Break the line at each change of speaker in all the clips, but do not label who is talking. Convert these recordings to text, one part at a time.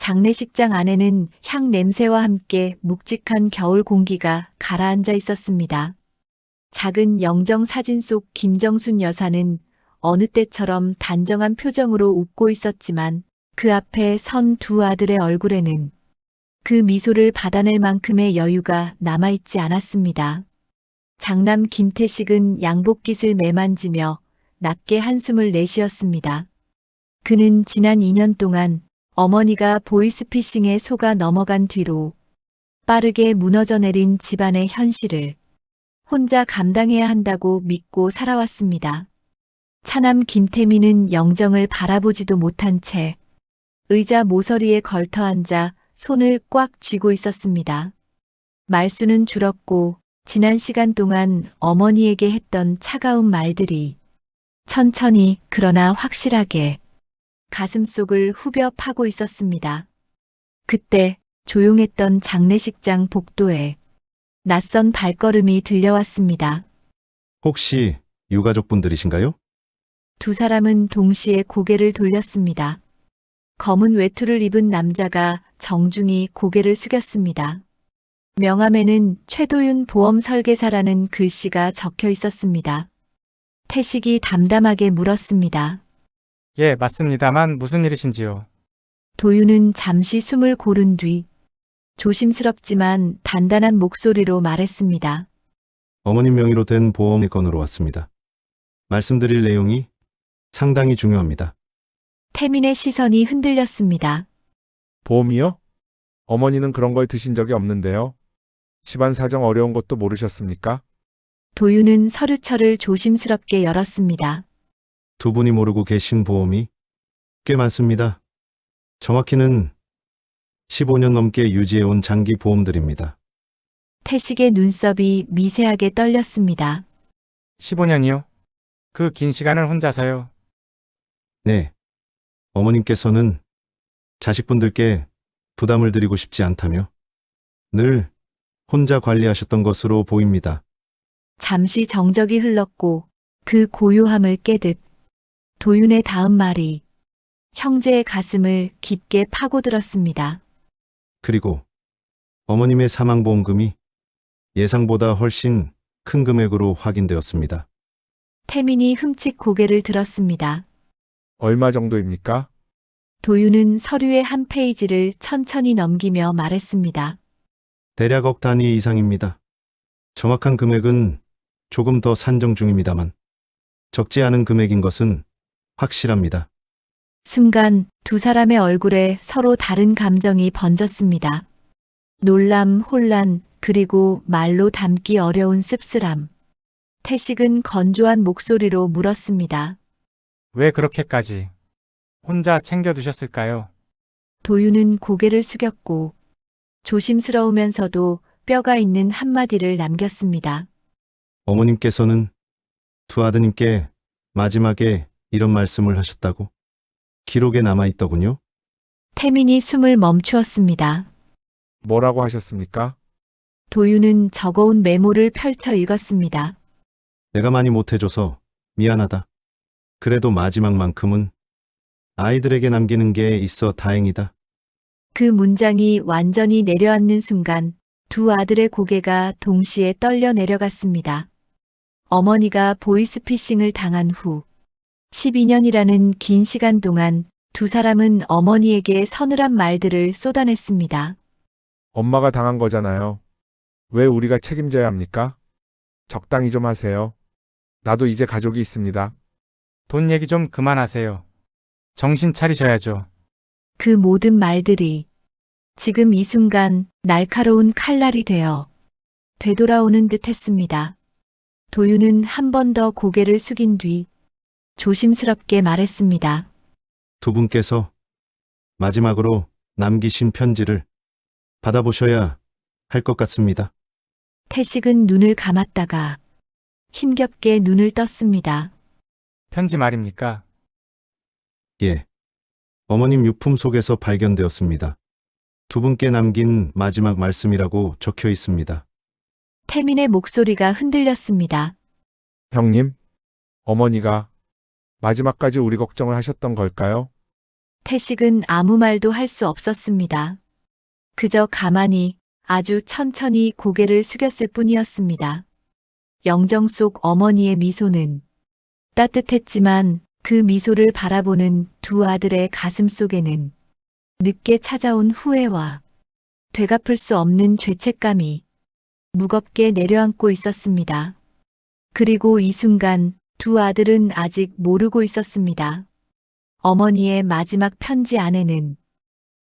장례식장 안에는 향 냄새와 함께 묵직한 겨울 공기가 가라앉아 있었습니다. 작은 영정 사진 속 김정순 여사는 어느 때처럼 단정한 표정으로 웃고 있었지만 그 앞에 선 두 아들의 얼굴에는 그 미소를 받아낼 만큼의 여유가 남아있지 않았습니다. 장남 김태식은 양복깃을 매만지며 낮게 한숨을 내쉬었습니다. 그는 지난 2년 동안 어머니가 보이스피싱에 속아 넘어간 뒤로 빠르게 무너져 내린 집안의 현실을 혼자 감당해야 한다고 믿고 살아왔습니다. 차남 김태민은 영정을 바라보지도 못한 채 의자 모서리에 걸터 앉아 손을 꽉 쥐고 있었습니다. 말수는 줄었고 지난 시간 동안 어머니에게 했던 차가운 말들이 천천히 그러나 확실하게 가슴속을 후벼 파고 있었습니다. 그때 조용했던 장례식장 복도에 낯선 발걸음이 들려왔습니다.
혹시 유가족분들이신가요?
두 사람은 동시에 고개를 돌렸습니다. 검은 외투를 입은 남자가 정중히 고개를 숙였습니다. 명함에는 최도윤 보험 설계사라는 글씨가 적혀 있었습니다. 태식이 담담하게 물었습니다.
예, 맞습니다만 무슨 일이신지요?
도윤은 잠시 숨을 고른 뒤 조심스럽지만 단단한 목소리로 말했습니다.
어머님 명의로 된 보험 건으로 왔습니다. 말씀드릴 내용이 상당히 중요합니다.
태민의 시선이 흔들렸습니다.
보험이요? 어머니는 그런 걸 드신 적이 없는데요. 집안 사정 어려운 것도 모르셨습니까?
도윤은 서류철을 조심스럽게 열었습니다.
두 분이 모르고 계신 보험이 꽤 많습니다. 정확히는 15년 넘게 유지해온 장기 보험들입니다.
태식의 눈썹이 미세하게 떨렸습니다.
15년이요? 그 긴 시간을 혼자서요?
네. 어머님께서는 자식분들께 부담을 드리고 싶지 않다며 늘 혼자 관리하셨던 것으로 보입니다.
잠시 정적이 흘렀고 그 고요함을 깨듯 도윤의 다음 말이 형제의 가슴을 깊게 파고들었습니다.
그리고 어머님의 사망보험금이 예상보다 훨씬 큰 금액으로 확인되었습니다.
태민이 흠칫 고개를 들었습니다.
얼마 정도입니까?
도윤은 서류의 한 페이지를 천천히 넘기며 말했습니다.
대략 억 단위 이상입니다. 정확한 금액은 조금 더 산정 중입니다만 적지 않은 금액인 것은 확실합니다.
순간 두 사람의 얼굴에 서로 다른 감정이 번졌습니다. 놀람, 혼란, 그리고 말로 담기 어려운 씁쓸함. 태식은 건조한 목소리로 물었습니다.
왜 그렇게까지 혼자 챙겨두셨을까요?
도윤은 고개를 숙였고 조심스러우면서도 뼈가 있는 한마디를 남겼습니다.
어머님께서는 두 아드님께 마지막에 이런 말씀을 하셨다고 기록에 남아있더군요.
태민이 숨을 멈추었습니다.
뭐라고 하셨습니까?
도윤은 적어온 메모를 펼쳐 읽었습니다.
내가 많이 못해줘서 미안하다. 그래도 마지막만큼은 아이들에게 남기는 게 있어 다행이다.
그 문장이 완전히 내려앉는 순간 두 아들의 고개가 동시에 떨려 내려갔습니다. 어머니가 보이스피싱을 당한 후 12년이라는 긴 시간 동안 두 사람은 어머니에게 서늘한 말들을 쏟아냈습니다.
엄마가 당한 거잖아요. 왜 우리가 책임져야 합니까? 적당히 좀 하세요. 나도 이제 가족이 있습니다.
돈 얘기 좀 그만하세요. 정신 차리셔야죠.
그 모든 말들이 지금 이 순간 날카로운 칼날이 되어 되돌아오는 듯 했습니다. 도윤은 한 번 더 고개를 숙인 뒤 조심스럽게 말했습니다.
두 분께서 마지막으로 남기신 편지를 받아보셔야 할 것 같습니다.
태식은 눈을 감았다가 힘겹게 눈을 떴습니다.
편지 말입니까?
예. 어머님 유품 속에서 발견되었습니다. 두 분께 남긴 마지막 말씀이라고 적혀 있습니다.
태민의 목소리가 흔들렸습니다.
형님, 어머니가 마지막까지 우리 걱정을 하셨던 걸까요?
태식은 아무 말도 할 수 없었습니다. 그저 가만히 아주 천천히 고개를 숙였을 뿐이었습니다. 영정 속 어머니의 미소는 따뜻했지만 그 미소를 바라보는 두 아들의 가슴 속에는 늦게 찾아온 후회와 되갚을 수 없는 죄책감이 무겁게 내려앉고 있었습니다. 그리고 이 순간 두 아들은 아직 모르고 있었습니다. 어머니의 마지막 편지 안에는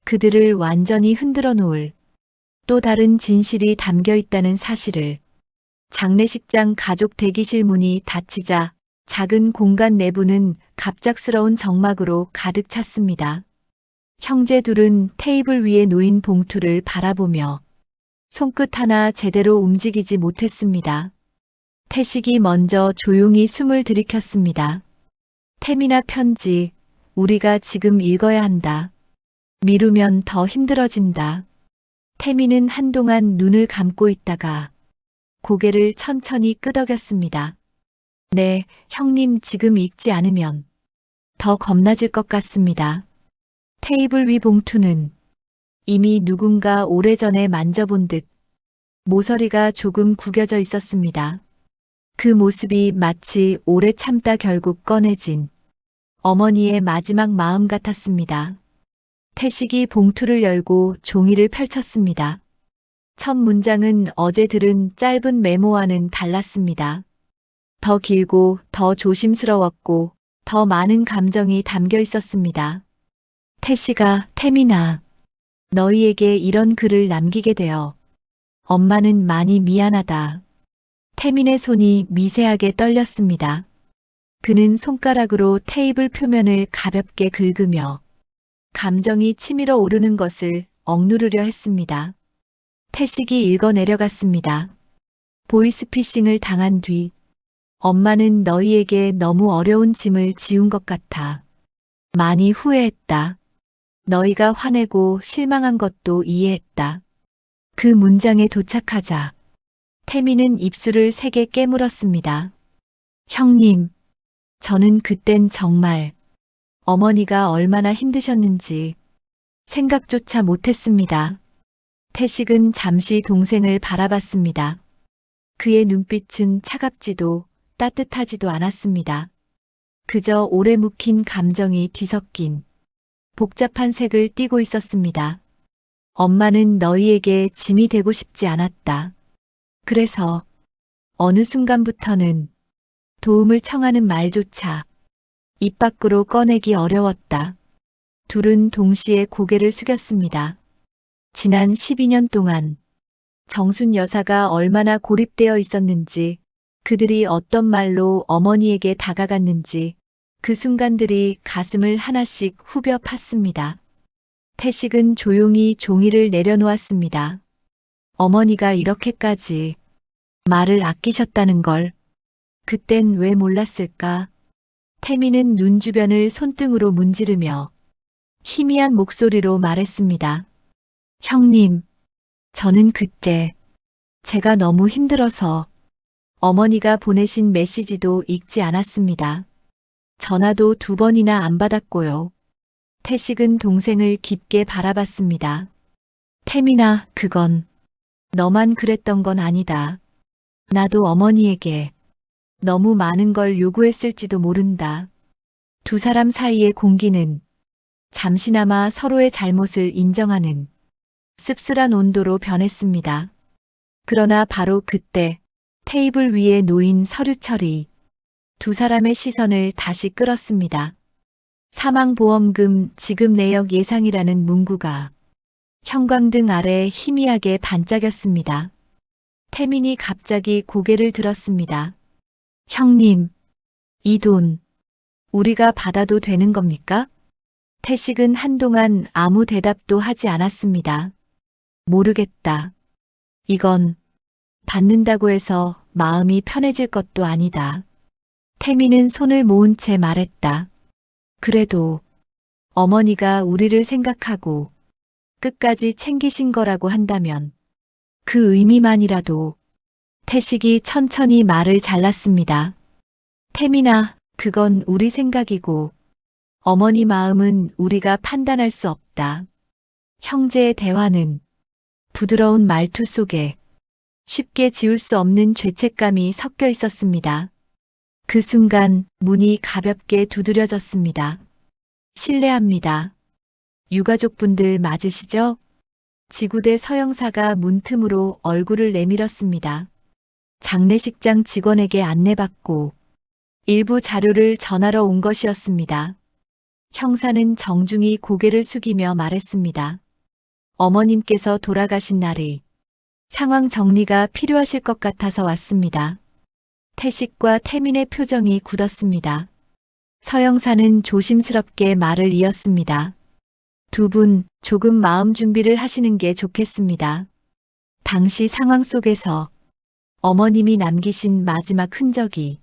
그들을 완전히 흔들어 놓을 또 다른 진실이 담겨 있다는 사실을. 장례식장 가족 대기실 문이 닫히자 작은 공간 내부는 갑작스러운 정막으로 가득 찼습니다. 형제 둘은 테이블 위에 놓인 봉투를 바라보며 손끝 하나 제대로 움직이지 못했습니다. 태식이 먼저 조용히 숨을 들이켰습니다. 태민아, 편지, 우리가 지금 읽어야 한다. 미루면 더 힘들어진다. 태민은 한동안 눈을 감고 있다가 고개를 천천히 끄덕였습니다. 네, 형님, 지금 읽지 않으면 더 겁나질 것 같습니다. 테이블 위 봉투는 이미 누군가 오래전에 만져본 듯 모서리가 조금 구겨져 있었습니다. 그 모습이 마치 오래 참다 결국 꺼내진 어머니의 마지막 마음 같았습니다. 태식이 봉투를 열고 종이를 펼쳤습니다. 첫 문장은 어제 들은 짧은 메모와는 달랐습니다. 더 길고 더 조심스러웠고 더 많은 감정이 담겨 있었습니다. 태식아, 태민아, 너희에게 이런 글을 남기게 되어 엄마는 많이 미안하다. 태민의 손이 미세하게 떨렸습니다. 그는 손가락으로 테이블 표면을 가볍게 긁으며 감정이 치밀어 오르는 것을 억누르려 했습니다. 태식이 읽어 내려갔습니다. 보이스피싱을 당한 뒤 엄마는 너희에게 너무 어려운 짐을 지운 것 같아 많이 후회했다. 너희가 화내고 실망한 것도 이해했다. 그 문장에 도착하자 태민은 입술을 세게 깨물었습니다. 형님, 저는 그땐 정말 어머니가 얼마나 힘드셨는지 생각조차 못했습니다. 태식은 잠시 동생을 바라봤습니다. 그의 눈빛은 차갑지도 따뜻하지도 않았습니다. 그저 오래 묵힌 감정이 뒤섞인 복잡한 색을 띠고 있었습니다. 엄마는 너희에게 짐이 되고 싶지 않았다. 그래서 어느 순간부터는 도움을 청하는 말조차 입 밖으로 꺼내기 어려웠다. 둘은 동시에 고개를 숙였습니다. 지난 12년 동안 정순 여사가 얼마나 고립되어 있었는지, 그들이 어떤 말로 어머니에게 다가갔는지 그 순간들이 가슴을 하나씩 후벼 팠습니다. 태식은 조용히 종이를 내려놓았습니다. 어머니가 이렇게까지 말을 아끼셨다는 걸 그땐 왜 몰랐을까? 태미는 눈 주변을 손등으로 문지르며 희미한 목소리로 말했습니다. 형님, 저는 그때 제가 너무 힘들어서 어머니가 보내신 메시지도 읽지 않았습니다. 전화도 2번이나 안 받았고요. 태식은 동생을 깊게 바라봤습니다. 태민아, 그건 너만 그랬던 건 아니다. 나도 어머니에게 너무 많은 걸 요구했을지도 모른다. 두 사람 사이의 공기는 잠시나마 서로의 잘못을 인정하는 씁쓸한 온도로 변했습니다. 그러나 바로 그때 테이블 위에 놓인 서류철이 두 사람의 시선을 다시 끌었습니다. 사망보험금 지급 내역 예상이라는 문구가 형광등 아래 희미하게 반짝였습니다. 태민이 갑자기 고개를 들었습니다. 형님, 이 돈 우리가 받아도 되는 겁니까? 태식은 한동안 아무 대답도 하지 않았습니다. 모르겠다. 이건 받는다고 해서 마음이 편해질 것도 아니다. 태민은 손을 모은 채 말했다. 그래도 어머니가 우리를 생각하고 끝까지 챙기신 거라고 한다면 그 의미만이라도. 태식이 천천히 말을 잘랐습니다. 태민아, 그건 우리 생각이고 어머니 마음은 우리가 판단할 수 없다. 형제의 대화는 부드러운 말투 속에 쉽게 지울 수 없는 죄책감이 섞여 있었습니다. 그 순간 문이 가볍게 두드려졌습니다. 실례합니다. 유가족분들 맞으시죠? 지구대 서영사가 문틈으로 얼굴을 내밀었습니다. 장례식장 직원에게 안내받고 일부 자료를 전하러 온 것이었습니다. 형사는 정중히 고개를 숙이며 말했습니다. 어머님께서 돌아가신 날이 상황 정리가 필요하실 것 같아서 왔습니다. 태식과 태민의 표정이 굳었습니다. 서영사는 조심스럽게 말을 이었습니다. 두 분 조금 마음 준비를 하시는 게 좋겠습니다. 당시 상황 속에서 어머님이 남기신 마지막 흔적이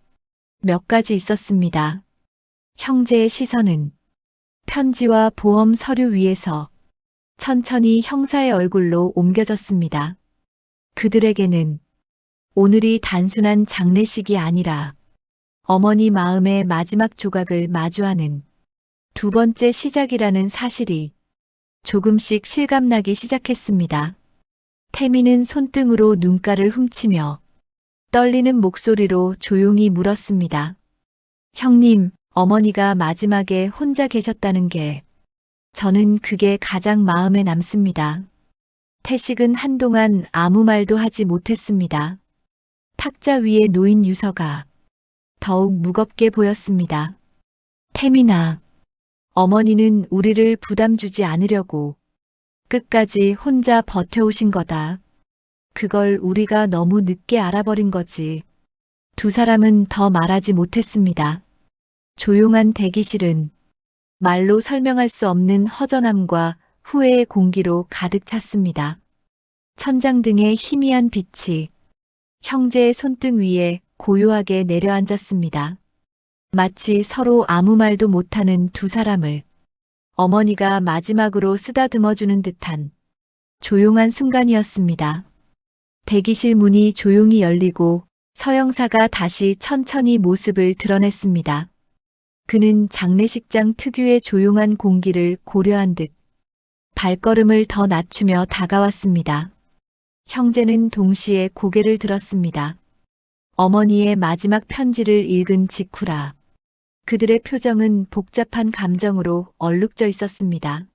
몇 가지 있었습니다. 형제의 시선은 편지와 보험 서류 위에서 천천히 형사의 얼굴로 옮겨졌습니다. 그들에게는 오늘이 단순한 장례식이 아니라 어머니 마음의 마지막 조각을 마주하는 두 번째 시작이라는 사실이 조금씩 실감나기 시작했습니다. 태미는 손등으로 눈가를 훔치며 떨리는 목소리로 조용히 물었습니다. 형님, 어머니가 마지막에 혼자 계셨다는 게 저는 그게 가장 마음에 남습니다. 태식은 한동안 아무 말도 하지 못했습니다. 탁자 위에 놓인 유서가 더욱 무겁게 보였습니다. 태민아, 어머니는 우리를 부담 주지 않으려고 끝까지 혼자 버텨오신 거다. 그걸 우리가 너무 늦게 알아버린 거지. 두 사람은 더 말하지 못했습니다. 조용한 대기실은 말로 설명할 수 없는 허전함과 후회의 공기로 가득 찼습니다. 천장등의 희미한 빛이 형제의 손등 위에 고요하게 내려앉았습니다. 마치 서로 아무 말도 못하는 두 사람을 어머니가 마지막으로 쓰다듬어주는 듯한 조용한 순간이었습니다. 대기실 문이 조용히 열리고 서영사가 다시 천천히 모습을 드러냈습니다. 그는 장례식장 특유의 조용한 공기를 고려한 듯 발걸음을 더 낮추며 다가왔습니다. 형제는 동시에 고개를 들었습니다. 어머니의 마지막 편지를 읽은 직후라 그들의 표정은 복잡한 감정으로 얼룩져 있었습니다.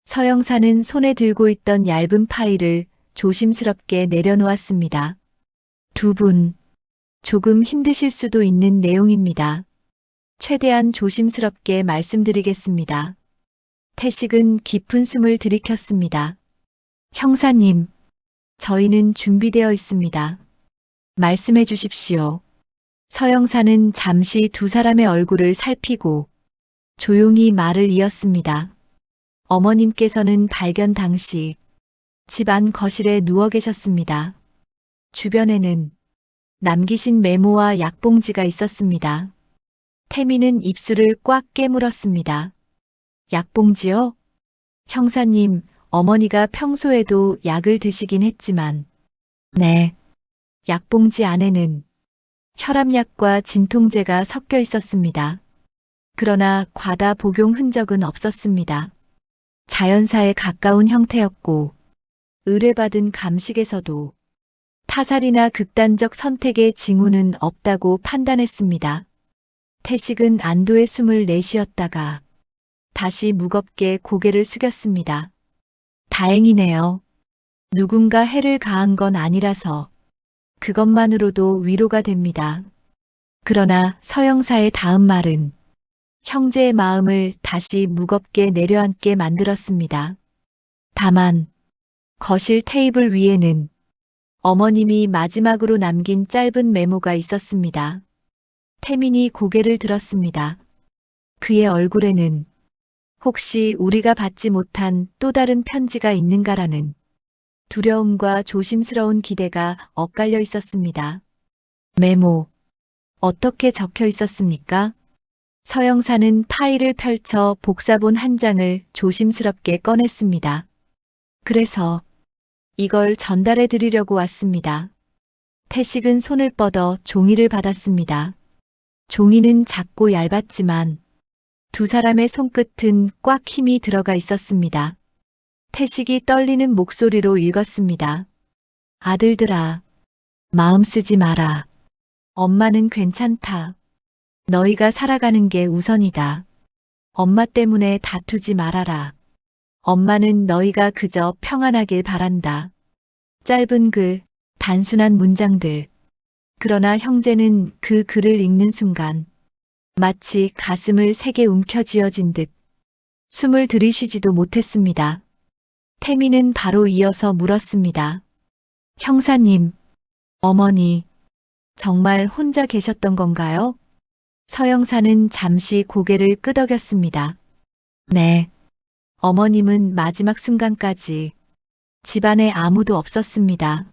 서영사는 손에 들고 있던 얇은 파일을 조심스럽게 내려놓았습니다. 두 분, 조금 힘드실 수도 있는 내용입니다. 최대한 조심스럽게 말씀드리겠습니다. 태식은 깊은 숨을 들이켰습니다. 형사님, 저희는 준비되어 있습니다. 말씀해 주십시오. 서영사는 잠시 두 사람의 얼굴을 살피고 조용히 말을 이었습니다. 어머님께서는 발견 당시 집 안 거실에 누워 계셨습니다. 주변에는 남기신 메모와 약봉지가 있었습니다. 태미는 입술을 꽉 깨물었습니다. 약봉지요? 형사님, 어머니가 평소에도 약을 드시긴 했지만, 네. 약봉지 안에는 혈압약과 진통제가 섞여 있었습니다. 그러나 과다 복용 흔적은 없었습니다. 자연사에 가까운 형태였고, 의뢰받은 감식에서도 타살이나 극단적 선택의 징후는 없다고 판단했습니다. 태식은 안도의 숨을 내쉬었다가 다시 무겁게 고개를 숙였습니다. 다행이네요. 누군가 해를 가한 건 아니라서 그것만으로도 위로가 됩니다. 그러나 서영사의 다음 말은 형제의 마음을 다시 무겁게 내려앉게 만들었습니다. 다만 거실 테이블 위에는 어머님이 마지막으로 남긴 짧은 메모가 있었습니다. 태민이 고개를 들었습니다. 그의 얼굴에는 혹시 우리가 받지 못한 또 다른 편지가 있는가라는 두려움과 조심스러운 기대가 엇갈려 있었습니다. 메모. 어떻게 적혀 있었습니까? 서영사는 파일을 펼쳐 복사본 한 장을 조심스럽게 꺼냈습니다. 그래서 이걸 전달해 드리려고 왔습니다. 태식은 손을 뻗어 종이를 받았습니다. 종이는 작고 얇았지만 두 사람의 손끝은 꽉 힘이 들어가 있었습니다. 태식이 떨리는 목소리로 읽었습니다. 아들들아, 마음 쓰지 마라. 엄마는 괜찮다. 너희가 살아가는 게 우선이다. 엄마 때문에 다투지 말아라. 엄마는 너희가 그저 평안하길 바란다. 짧은 글, 단순한 문장들. 그러나 형제는 그 글을 읽는 순간 마치 가슴을 세게 움켜쥐어진 듯 숨을 들이쉬지도 못했습니다. 태미는 바로 이어서 물었습니다. 형사님, 어머니, 정말 혼자 계셨던 건가요? 서영사는 잠시 고개를 끄덕였습니다. 네. 어머님은 마지막 순간까지 집안에 아무도 없었습니다.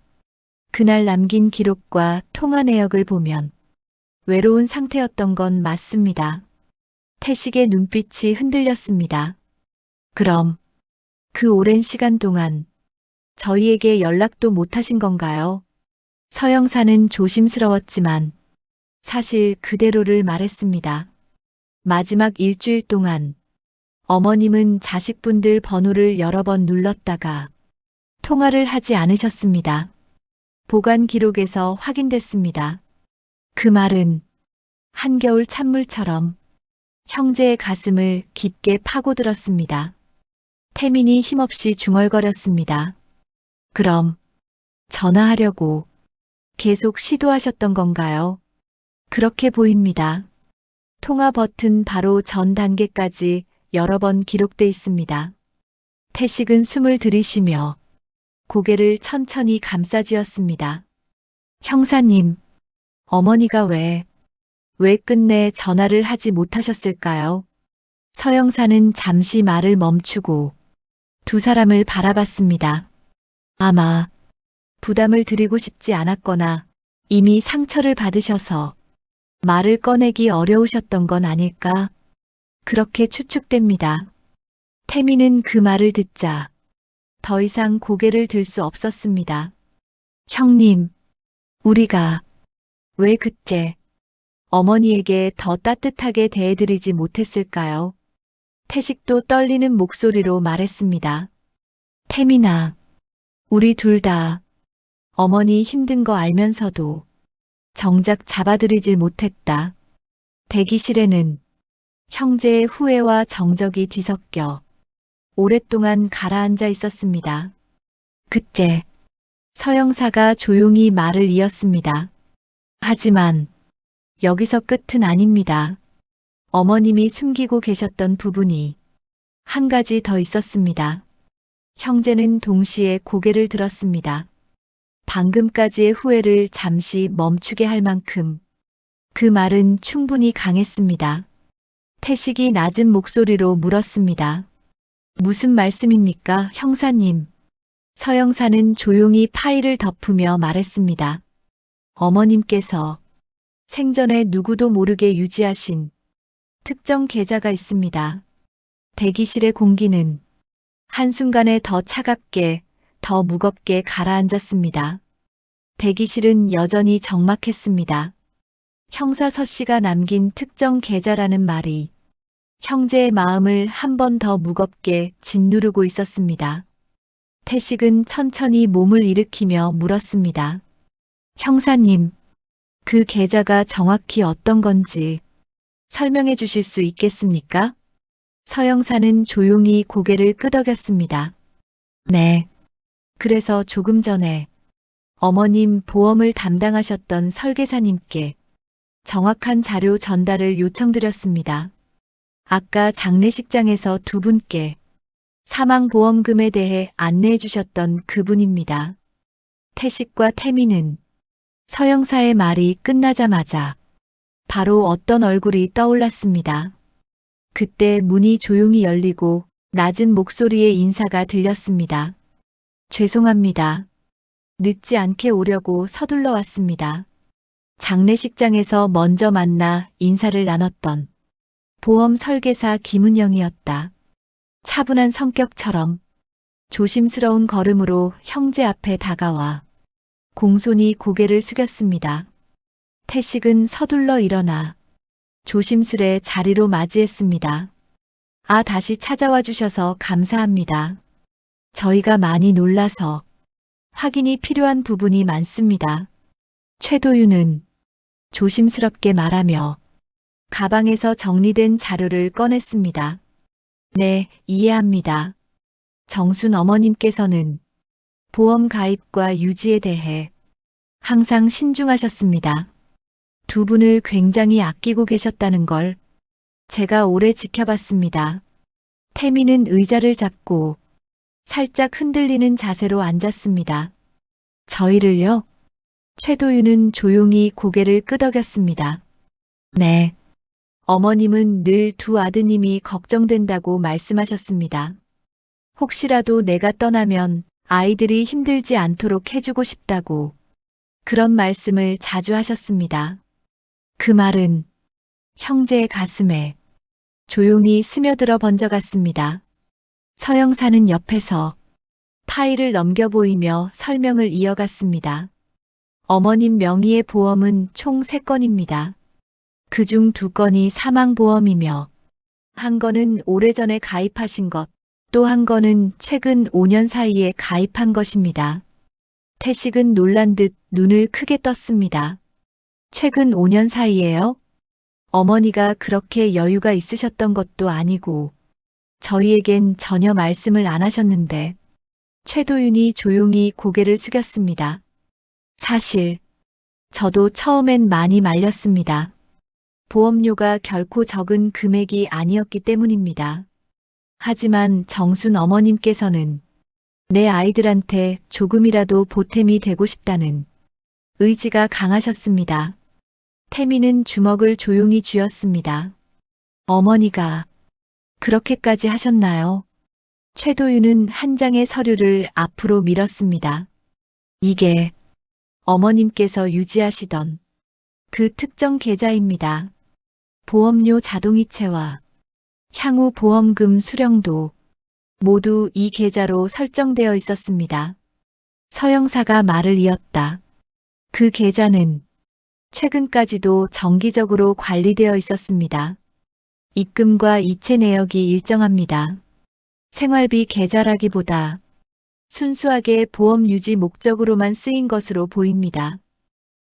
그날 남긴 기록과 통화 내역을 보면 외로운 상태였던 건 맞습니다. 태식의 눈빛이 흔들렸습니다. 그럼 그 오랜 시간 동안 저희에게 연락도 못 하신 건가요? 서영사는 조심스러웠지만 사실 그대로를 말했습니다. 마지막 일주일 동안 어머님은 자식분들 번호를 여러 번 눌렀다가 통화를 하지 않으셨습니다. 보관 기록에서 확인됐습니다. 그 말은 한겨울 찬물처럼 형제의 가슴을 깊게 파고들었습니다. 태민이 힘없이 중얼거렸습니다. 그럼 전화하려고 계속 시도하셨던 건가요? 그렇게 보입니다. 통화 버튼 바로 전 단계까지 여러 번 기록돼 있습니다. 태식은 숨을 들이쉬며 고개를 천천히 감싸쥐었습니다. 형사님, 어머니가 왜 끝내 전화를 하지 못하셨을까요? 서영사는 잠시 말을 멈추고 두 사람을 바라봤습니다. 아마 부담을 드리고 싶지 않았거나 이미 상처를 받으셔서 말을 꺼내기 어려우셨던 건 아닐까? 그렇게 추측됩니다. 태미는 그 말을 듣자 더 이상 고개를 들 수 없었습니다. 형님, 우리가 왜 그때 어머니에게 더 따뜻하게 대해드리지 못했을까요? 태식도 떨리는 목소리로 말했습니다. 태민아, 우리 둘 다 어머니 힘든 거 알면서도 정작 잡아드리질 못했다. 대기실에는 형제의 후회와 정적이 뒤섞여 오랫동안 가라앉아 있었습니다. 그때 서영사가 조용히 말을 이었습니다. 하지만 여기서 끝은 아닙니다. 어머님이 숨기고 계셨던 부분이 한 가지 더 있었습니다. 형제는 동시에 고개를 들었습니다. 방금까지의 후회를 잠시 멈추게 할 만큼 그 말은 충분히 강했습니다. 태식이 낮은 목소리로 물었습니다. 무슨 말씀입니까, 형사님? 서영사는 조용히 파일을 덮으며 말했습니다. 어머님께서 생전에 누구도 모르게 유지하신 특정 계좌가 있습니다. 대기실의 공기는 한순간에 더 차갑게, 더 무겁게 가라앉았습니다. 대기실은 여전히 적막했습니다. 형사 서 씨가 남긴 특정 계좌라는 말이 형제의 마음을 한 번 더 무겁게 짓누르고 있었습니다. 태식은 천천히 몸을 일으키며 물었습니다. 형사님, 그 계좌가 정확히 어떤 건지 설명해 주실 수 있겠습니까? 서영사는 조용히 고개를 끄덕였습니다. 네. 그래서 조금 전에 어머님 보험을 담당하셨던 설계사님께 정확한 자료 전달을 요청드렸습니다. 아까 장례식장에서 두 분께 사망보험금에 대해 안내해 주셨던 그분입니다. 태식과 태민은 서영사의 말이 끝나자마자 바로 어떤 얼굴이 떠올랐습니다. 그때 문이 조용히 열리고 낮은 목소리의 인사가 들렸습니다. 죄송합니다. 늦지 않게 오려고 서둘러 왔습니다. 장례식장에서 먼저 만나 인사를 나눴던 보험 설계사 김은영이었다. 차분한 성격처럼 조심스러운 걸음으로 형제 앞에 다가와 공손히 고개를 숙였습니다. 태식은 서둘러 일어나 조심스레 자리로 맞이했습니다. 다시 찾아와 주셔서 감사합니다. 저희가 많이 놀라서 확인이 필요한 부분이 많습니다. 최도윤은 조심스럽게 말하며 가방에서 정리된 자료를 꺼냈습니다. 네, 이해합니다. 정순 어머님께서는 보험 가입과 유지에 대해 항상 신중하셨습니다. 두 분을 굉장히 아끼고 계셨다는 걸 제가 오래 지켜봤습니다. 태미는 의자를 잡고 살짝 흔들리는 자세로 앉았습니다. 저희를요? 최도윤은 조용히 고개를 끄덕였습니다. 네. 어머님은 늘 두 아드님이 걱정된다고 말씀하셨습니다. 혹시라도 내가 떠나면 아이들이 힘들지 않도록 해주고 싶다고 그런 말씀을 자주 하셨습니다. 그 말은 형제의 가슴에 조용히 스며들어 번져갔습니다. 서영사는 옆에서 파일을 넘겨 보이며 설명을 이어갔습니다. 어머님 명의의 보험은 총 3건입니다. 그중 2건이 사망보험이며 한 건은 오래전에 가입하신 것, 또 한 건은 최근 5년 사이에 가입한 것입니다. 태식은 놀란 듯 눈을 크게 떴습니다. 최근 5년 사이에요? 어머니가 그렇게 여유가 있으셨던 것도 아니고 저희에겐 전혀 말씀을 안 하셨는데 최도윤이 조용히 고개를 숙였습니다. 사실 저도 처음엔 많이 말렸습니다. 보험료가 결코 적은 금액이 아니었기 때문입니다. 하지만 정순 어머님께서는 내 아이들한테 조금이라도 보탬이 되고 싶다는 의지가 강하셨습니다. 태미는 주먹을 조용히 쥐었습니다. 어머니가 그렇게까지 하셨나요? 최도윤은 한 장의 서류를 앞으로 밀었습니다. 이게 어머님께서 유지하시던 그 특정 계좌입니다. 보험료 자동이체와 향후 보험금 수령도 모두 이 계좌로 설정되어 있었습니다. 서영사가 말을 이었다. 그 계좌는 최근까지도 정기적으로 관리되어 있었습니다. 입금과 이체 내역이 일정합니다. 생활비 계좌라기보다 순수하게 보험 유지 목적으로만 쓰인 것으로 보입니다.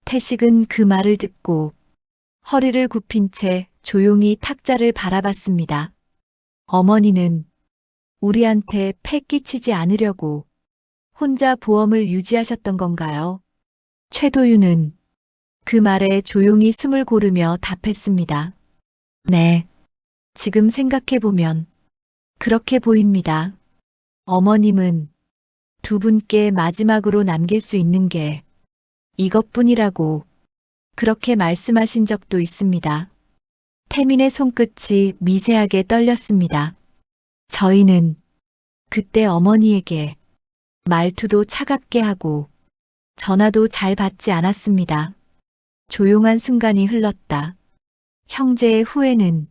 태식은 그 말을 듣고 허리를 굽힌 채 조용히 탁자를 바라봤습니다. 어머니는 우리한테 패 끼치지 않으려고 혼자 보험을 유지하셨던 건가요? 최도윤은 그 말에 조용히 숨을 고르며 답했습니다. 네. 지금 생각해보면 그렇게 보입니다. 어머님은 두 분께 마지막으로 남길 수 있는 게 이것뿐이라고 그렇게 말씀하신 적도 있습니다. 태민의 손끝이 미세하게 떨렸습니다. 저희는 그때 어머니에게 말투도 차갑게 하고 전화도 잘 받지 않았습니다. 조용한 순간이 흘렀다. 형제의 후회는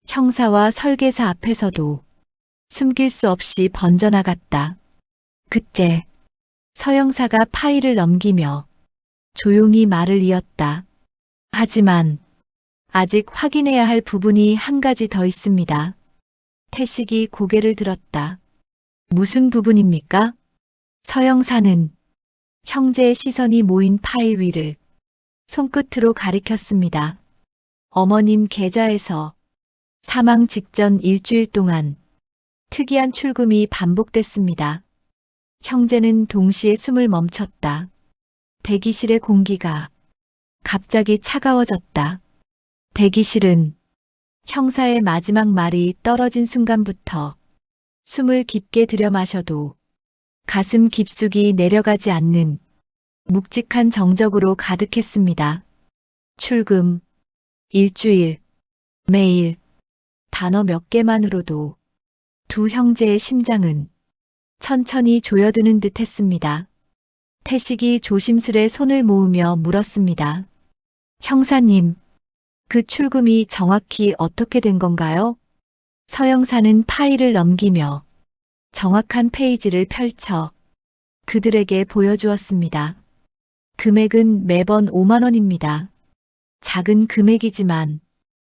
형사와 설계사 앞에서도 숨길 수 없이 번져나갔다. 그때 서영사가 파일을 넘기며 조용히 말을 이었다. 하지만 아직 확인해야 할 부분이 한 가지 더 있습니다. 태식이 고개를 들었다. 무슨 부분입니까? 서영사는 형제의 시선이 모인 파일 위를 손끝으로 가리켰습니다. 어머님 계좌에서 사망 직전 일주일 동안 특이한 출금이 반복됐습니다. 형제는 동시에 숨을 멈췄다. 대기실의 공기가 갑자기 차가워졌다. 대기실은 형사의 마지막 말이 떨어진 순간부터 숨을 깊게 들여 마셔도 가슴 깊숙이 내려가지 않는 묵직한 정적으로 가득했습니다. 출금, 일주일, 매일, 단어 몇 개만으로도 두 형제의 심장은 천천히 조여드는 듯 했습니다. 태식이 조심스레 손을 모으며 물었습니다. 형사님, 그 출금이 정확히 어떻게 된 건가요? 서영사는 파일을 넘기며 정확한 페이지를 펼쳐 그들에게 보여주었습니다. 금액은 매번 5만 원입니다. 작은 금액이지만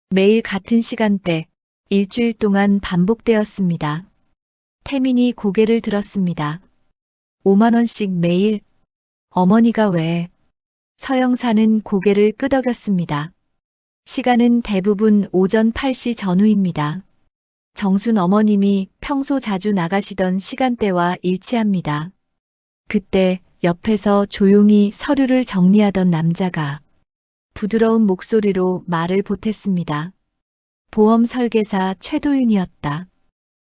매일 같은 시간대, 일주일 동안 반복되었습니다. 태민이 고개를 들었습니다. 5만 원씩 매일. 어머니가 왜? 서영사는 고개를 끄덕였습니다. 시간은 대부분 오전 8시 전후입니다. 정순 어머님이 평소 자주 나가시던 시간대와 일치합니다. 그때 옆에서 조용히 서류를 정리하던 남자가 부드러운 목소리로 말을 보탰습니다. 보험 설계사 최도윤이었다.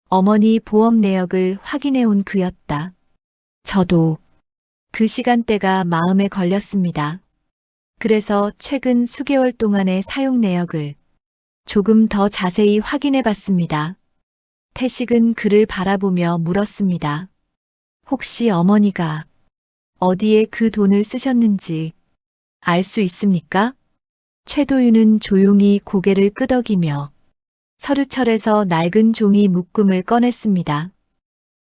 어머니 보험 내역을 확인해 온 그였다. 저도 그 시간대가 마음에 걸렸습니다. 그래서 최근 수개월 동안의 사용 내역을 조금 더 자세히 확인해 봤습니다. 태식은 그를 바라보며 물었습니다. 혹시 어머니가 어디에 그 돈을 쓰셨는지 알 수 있습니까? 최도윤은 조용히 고개를 끄덕이며 서류철에서 낡은 종이 묶음을 꺼냈습니다.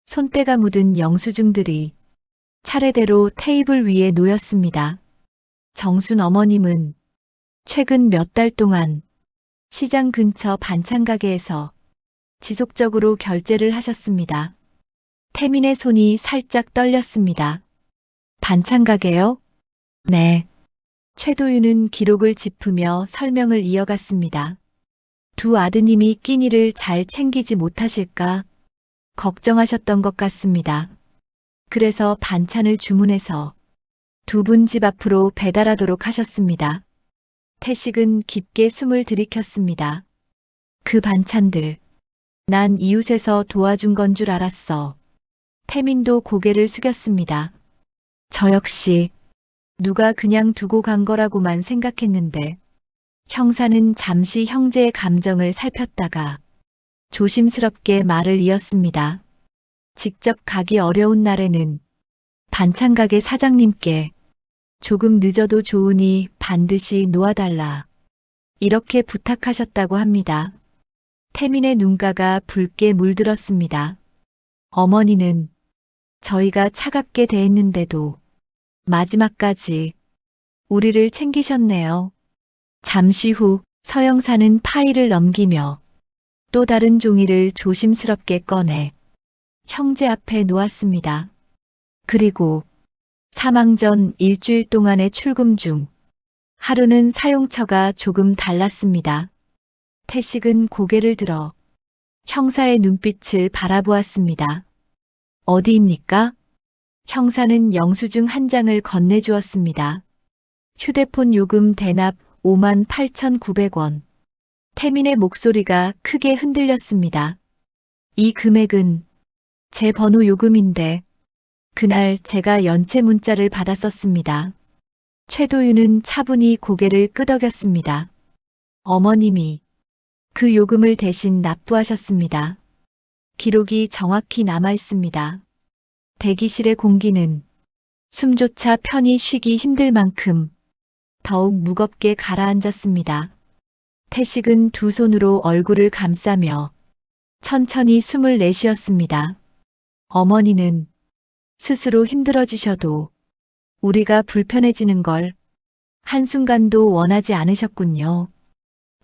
손때가 묻은 영수증들이 차례대로 테이블 위에 놓였습니다. 정순 어머님은 최근 몇 달 동안 시장 근처 반찬 가게에서 지속적으로 결제를 하셨습니다. 태민의 손이 살짝 떨렸습니다. 반찬 가게요? 네. 최도윤은 기록을 짚으며 설명을 이어갔습니다. 두 아드님이 끼니를 잘 챙기지 못하실까 걱정하셨던 것 같습니다. 그래서 반찬을 주문해서 두 분 집 앞으로 배달하도록 하셨습니다. 태식은 깊게 숨을 들이켰습니다. 그 반찬들, 난 이웃에서 도와준 건 줄 알았어. 태민도 고개를 숙였습니다. 저 역시 누가 그냥 두고 간 거라고만 생각했는데 형사는 잠시 형제의 감정을 살폈다가 조심스럽게 말을 이었습니다. 직접 가기 어려운 날에는 반찬 가게 사장님께 조금 늦어도 좋으니 반드시 놓아달라. 이렇게 부탁하셨다고 합니다. 태민의 눈가가 붉게 물들었습니다. 어머니는 저희가 차갑게 대했는데도 마지막까지 우리를 챙기셨네요. 잠시 후 서영사는 파일을 넘기며 또 다른 종이를 조심스럽게 꺼내 형제 앞에 놓았습니다. 그리고 사망 전 일주일 동안의 출금 중 하루는 사용처가 조금 달랐습니다. 태식은 고개를 들어 형사의 눈빛을 바라보았습니다. 어디입니까? 형사는 영수증 한 장을 건네주었습니다. 휴대폰 요금 대납 58,900원. 태민의 목소리가 크게 흔들렸습니다. 이 금액은 제 번호 요금인데 그날 제가 연체 문자를 받았었습니다. 최도윤은 차분히 고개를 끄덕였습니다. 어머님이 그 요금을 대신 납부하셨습니다. 기록이 정확히 남아 있습니다. 대기실의 공기는 숨조차 편히 쉬기 힘들 만큼 더욱 무겁게 가라앉았습니다. 태식은 두 손으로 얼굴을 감싸며 천천히 숨을 내쉬었습니다. 어머니는 스스로 힘들어지셔도 우리가 불편해지는 걸 한순간도 원하지 않으셨군요.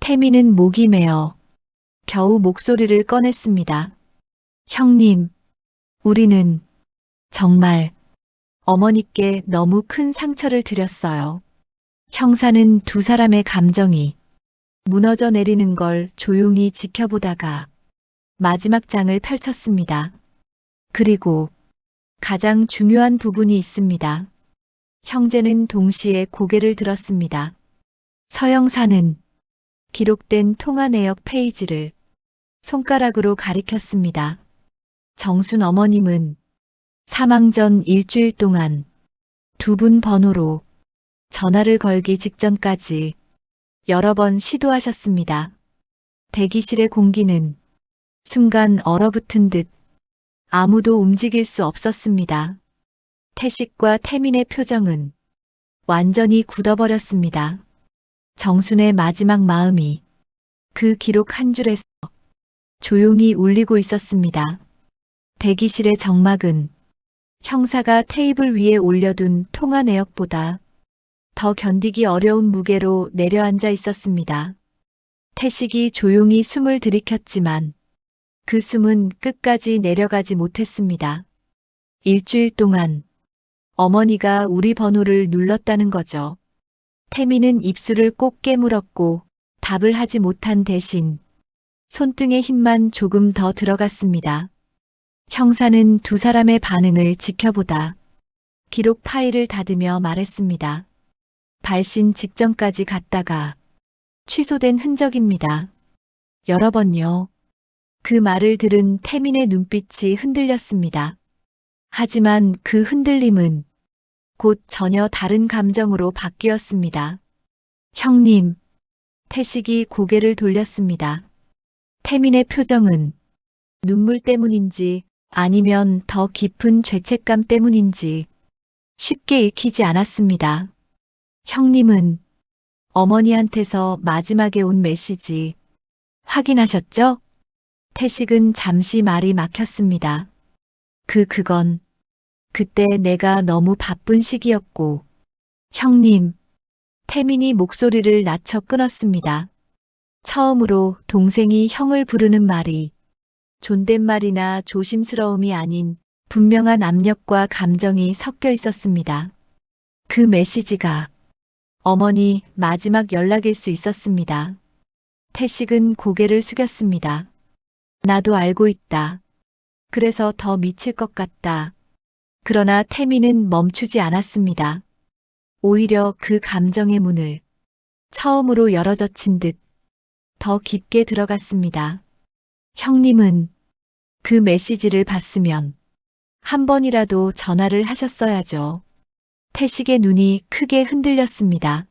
태민은 목이 메어 겨우 목소리를 꺼냈습니다. 형님, 우리는 정말 어머니께 너무 큰 상처를 드렸어요. 형사는 두 사람의 감정이 무너져 내리는 걸 조용히 지켜보다가 마지막 장을 펼쳤습니다. 그리고 가장 중요한 부분이 있습니다. 형제는 동시에 고개를 들었습니다. 서영사는 기록된 통화 내역 페이지를 손가락으로 가리켰습니다. 정순 어머님은 사망 전 일주일 동안 두 분 번호로 전화를 걸기 직전까지 여러 번 시도하셨습니다. 대기실의 공기는 순간 얼어붙은 듯 아무도 움직일 수 없었습니다. 태식과 태민의 표정은 완전히 굳어버렸습니다. 정순의 마지막 마음이 그 기록 한 줄에서 조용히 울리고 있었습니다. 대기실의 정막은 형사가 테이블 위에 올려둔 통화 내역보다 더 견디기 어려운 무게로 내려앉아 있었습니다. 태식이 조용히 숨을 들이켰지만 그 숨은 끝까지 내려가지 못했습니다. 일주일 동안 어머니가 우리 번호를 눌렀다는 거죠. 태미는 입술을 꼭 깨물었고 답을 하지 못한 대신 손등에 힘만 조금 더 들어갔습니다. 형사는 두 사람의 반응을 지켜보다 기록 파일을 닫으며 말했습니다. 발신 직전까지 갔다가 취소된 흔적입니다. 여러 번요. 그 말을 들은 태민의 눈빛이 흔들렸습니다. 하지만 그 흔들림은 곧 전혀 다른 감정으로 바뀌었습니다. 형님, 태식이 고개를 돌렸습니다. 태민의 표정은 눈물 때문인지 아니면 더 깊은 죄책감 때문인지 쉽게 읽히지 않았습니다. 형님은 어머니한테서 마지막에 온 메시지 확인하셨죠? 태식은 잠시 말이 막혔습니다. 그건 그때 내가 너무 바쁜 시기였고. 형님, 태민이 목소리를 낮춰 끊었습니다. 처음으로 동생이 형을 부르는 말이 존댓말이나 조심스러움이 아닌 분명한 압력과 감정이 섞여 있었습니다. 그 메시지가 어머니 마지막 연락일 수 있었습니다. 태식은 고개를 숙였습니다. 나도 알고 있다. 그래서 더 미칠 것 같다. 그러나 태미는 멈추지 않았습니다. 오히려 그 감정의 문을 처음으로 열어젖힌 듯 더 깊게 들어갔습니다. 형님은 그 메시지를 봤으면 한 번이라도 전화를 하셨어야죠. 태식의 눈이 크게 흔들렸습니다.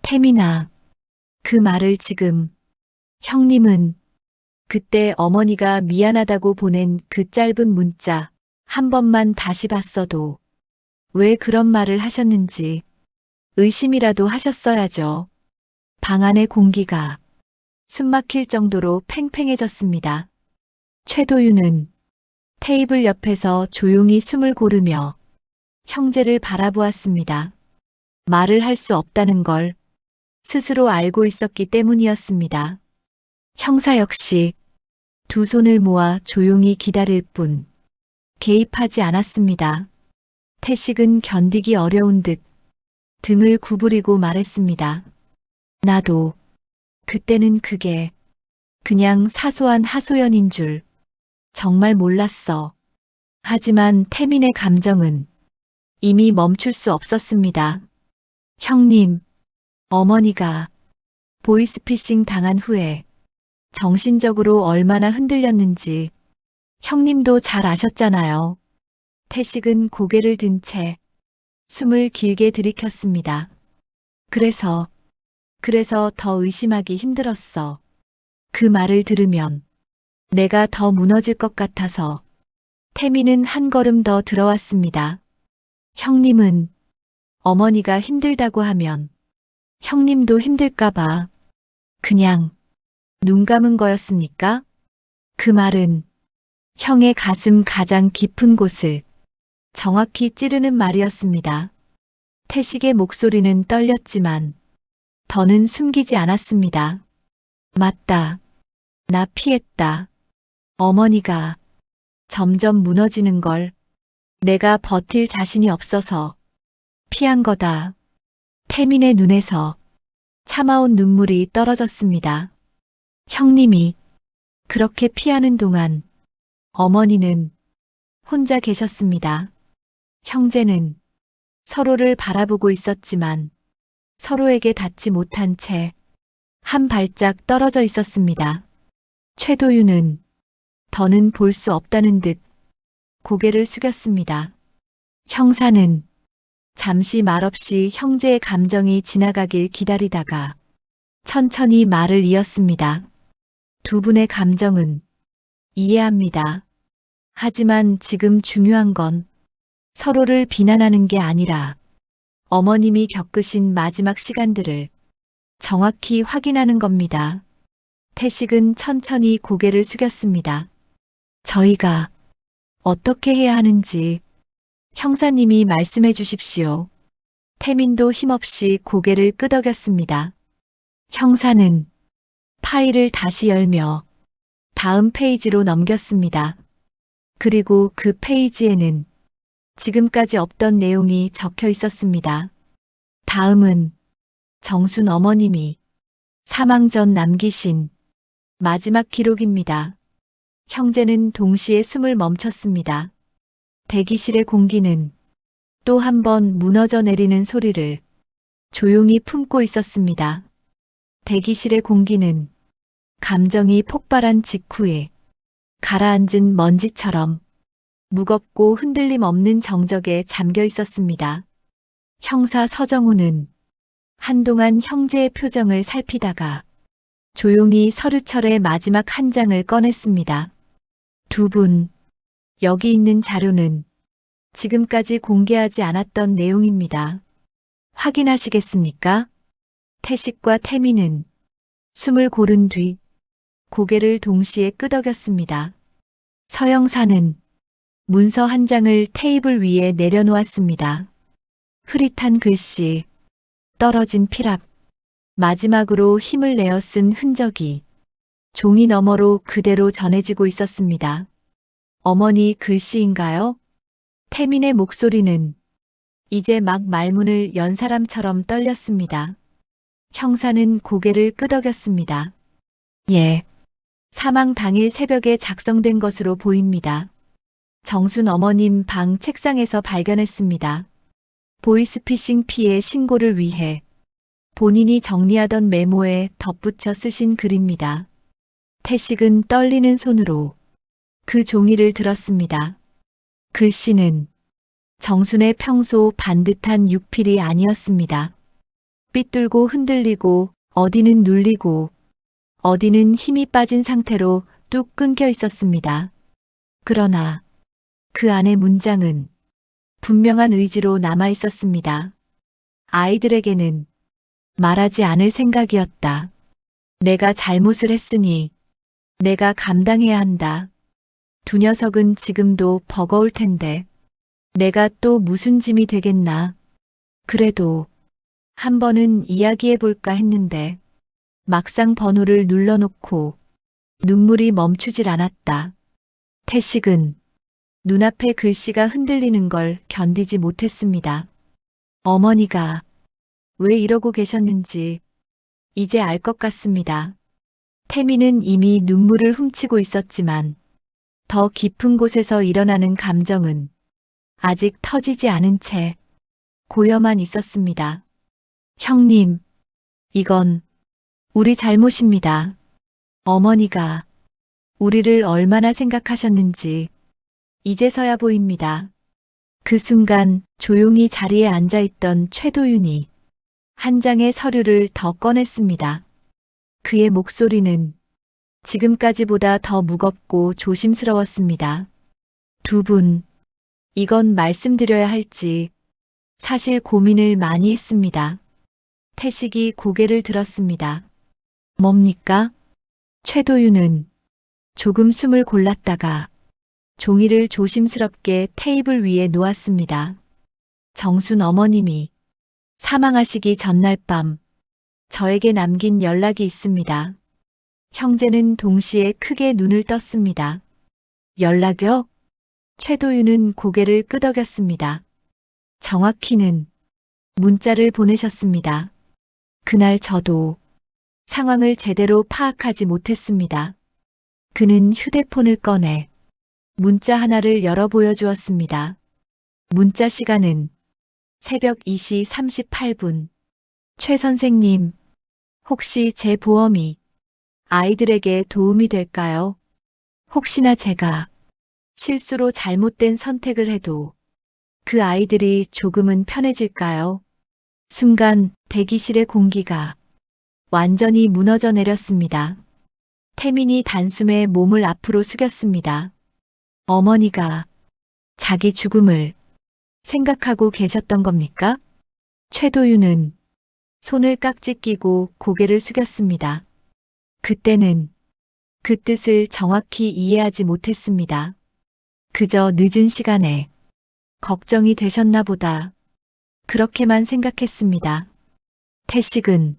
태민아, 그 말을 지금. 형님은 그때 어머니가 미안하다고 보낸 그 짧은 문자 한 번만 다시 봤어도 왜 그런 말을 하셨는지 의심이라도 하셨어야죠. 방 안의 공기가 숨막힐 정도로 팽팽해졌습니다. 최도윤은 테이블 옆에서 조용히 숨을 고르며 형제를 바라보았습니다. 말을 할 수 없다는 걸 스스로 알고 있었기 때문이었습니다. 형사 역시 두 손을 모아 조용히 기다릴 뿐 개입하지 않았습니다. 태식은 견디기 어려운 듯 등을 구부리고 말했습니다. 나도 그때는 그게 그냥 사소한 하소연인 줄 정말 몰랐어. 하지만 태민의 감정은 이미 멈출 수 없었습니다. 형님, 어머니가 보이스피싱 당한 후에 정신적으로 얼마나 흔들렸는지 형님도 잘 아셨잖아요. 태식은 고개를 든 채 숨을 길게 들이켰습니다. 그래서 더 의심하기 힘들었어. 그 말을 들으면 내가 더 무너질 것 같아서. 태미는 한 걸음 더 들어왔습니다. 형님은 어머니가 힘들다고 하면 형님도 힘들까봐 그냥 눈 감은 거였습니까? 그 말은 형의 가슴 가장 깊은 곳을 정확히 찌르는 말이었습니다. 태식의 목소리는 떨렸지만 더는 숨기지 않았습니다. 맞다. 나 피했다. 어머니가 점점 무너지는 걸 내가 버틸 자신이 없어서 피한 거다. 태민의 눈에서 참아온 눈물이 떨어졌습니다. 형님이 그렇게 피하는 동안 어머니는 혼자 계셨습니다. 형제는 서로를 바라보고 있었지만 서로에게 닿지 못한 채 한 발짝 떨어져 있었습니다. 최도윤은 더는 볼 수 없다는 듯 고개를 숙였습니다. 형사는 잠시 말없이 형제의 감정이 지나가길 기다리다가 천천히 말을 이었습니다. 두 분의 감정은 이해합니다. 하지만 지금 중요한 건 서로를 비난하는 게 아니라 어머님이 겪으신 마지막 시간들을 정확히 확인하는 겁니다. 태식은 천천히 고개를 숙였습니다. 저희가 어떻게 해야 하는지 형사님이 말씀해 주십시오. 태민도 힘없이 고개를 끄덕였습니다. 형사는 파일을 다시 열며 다음 페이지로 넘겼습니다. 그리고 그 페이지에는 지금까지 없던 내용이 적혀 있었습니다. 다음은 정순 어머님이 사망 전 남기신 마지막 기록입니다. 형제는 동시에 숨을 멈췄습니다. 대기실의 공기는 또 한 번 무너져 내리는 소리를 조용히 품고 있었습니다. 대기실의 공기는 감정이 폭발한 직후에 가라앉은 먼지처럼 무겁고 흔들림 없는 정적에 잠겨 있었습니다. 형사 서정우는 한동안 형제의 표정을 살피다가 조용히 서류철의 마지막 한 장을 꺼냈습니다. 두 분, 여기 있는 자료는 지금까지 공개하지 않았던 내용입니다. 확인하시겠습니까? 태식과 태민은 숨을 고른 뒤 고개를 동시에 끄덕였습니다. 서영사는 문서 한 장을 테이블 위에 내려놓았습니다. 흐릿한 글씨, 떨어진 피랍, 마지막으로 힘을 내어 쓴 흔적이 종이 너머로 그대로 전해지고 있었습니다. 어머니 글씨인가요? 태민의 목소리는 이제 막 말문을 연 사람처럼 떨렸습니다. 형사는 고개를 끄덕였습니다. 예. 사망 당일 새벽에 작성된 것으로 보입니다. 정순 어머님 방 책상에서 발견했습니다. 보이스피싱 피해 신고를 위해 본인이 정리하던 메모에 덧붙여 쓰신 글입니다. 태식은 떨리는 손으로 그 종이를 들었습니다. 글씨는 정순의 평소 반듯한 육필이 아니었습니다. 삐뚤고 흔들리고 어디는 눌리고 어디는 힘이 빠진 상태로 뚝 끊겨 있었습니다. 그러나 그 안의 문장은 분명한 의지로 남아 있었습니다. 아이들에게는 말하지 않을 생각이었다. 내가 잘못을 했으니 내가 감당해야 한다. 두 녀석은 지금도 버거울 텐데 내가 또 무슨 짐이 되겠나. 그래도 한 번은 이야기해 볼까 했는데 막상 번호를 눌러놓고 눈물이 멈추질 않았다. 태식은 눈앞에 글씨가 흔들리는 걸 견디지 못했습니다. 어머니가 왜 이러고 계셨는지 이제 알 것 같습니다. 태미는 이미 눈물을 훔치고 있었지만 더 깊은 곳에서 일어나는 감정은 아직 터지지 않은 채 고여만 있었습니다. 형님, 이건 우리 잘못입니다. 어머니가 우리를 얼마나 생각하셨는지 이제서야 보입니다. 그 순간 조용히 자리에 앉아있던 최도윤이 한 장의 서류를 더 꺼냈습니다. 그의 목소리는 지금까지보다 더 무겁고 조심스러웠습니다. 두 분, 이건 말씀드려야 할지 사실 고민을 많이 했습니다. 태식이 고개를 들었습니다. 뭡니까? 최도윤은 조금 숨을 골랐다가 종이를 조심스럽게 테이블 위에 놓았습니다. 정순 어머님이 사망하시기 전날 밤 저에게 남긴 연락이 있습니다. 형제는 동시에 크게 눈을 떴습니다. 연락이요? 최도윤은 고개를 끄덕였습니다. 정확히는 문자를 보내셨습니다. 그날 저도 상황을 제대로 파악하지 못했습니다. 그는 휴대폰을 꺼내 문자 하나를 열어 보여주었습니다. 문자 시간은 새벽 2시 38분. 최 선생님, 혹시 제 보험이 아이들에게 도움이 될까요? 혹시나 제가 실수로 잘못된 선택을 해도 그 아이들이 조금은 편해질까요? 순간 대기실의 공기가 완전히 무너져 내렸습니다. 태민이 단숨에 몸을 앞으로 숙였습니다. 어머니가 자기 죽음을 생각하고 계셨던 겁니까? 최도윤은 손을 깍지 끼고 고개를 숙였습니다. 그때는 그 뜻을 정확히 이해하지 못했습니다. 그저 늦은 시간에 걱정이 되셨나 보다. 그렇게만 생각했습니다. 태식은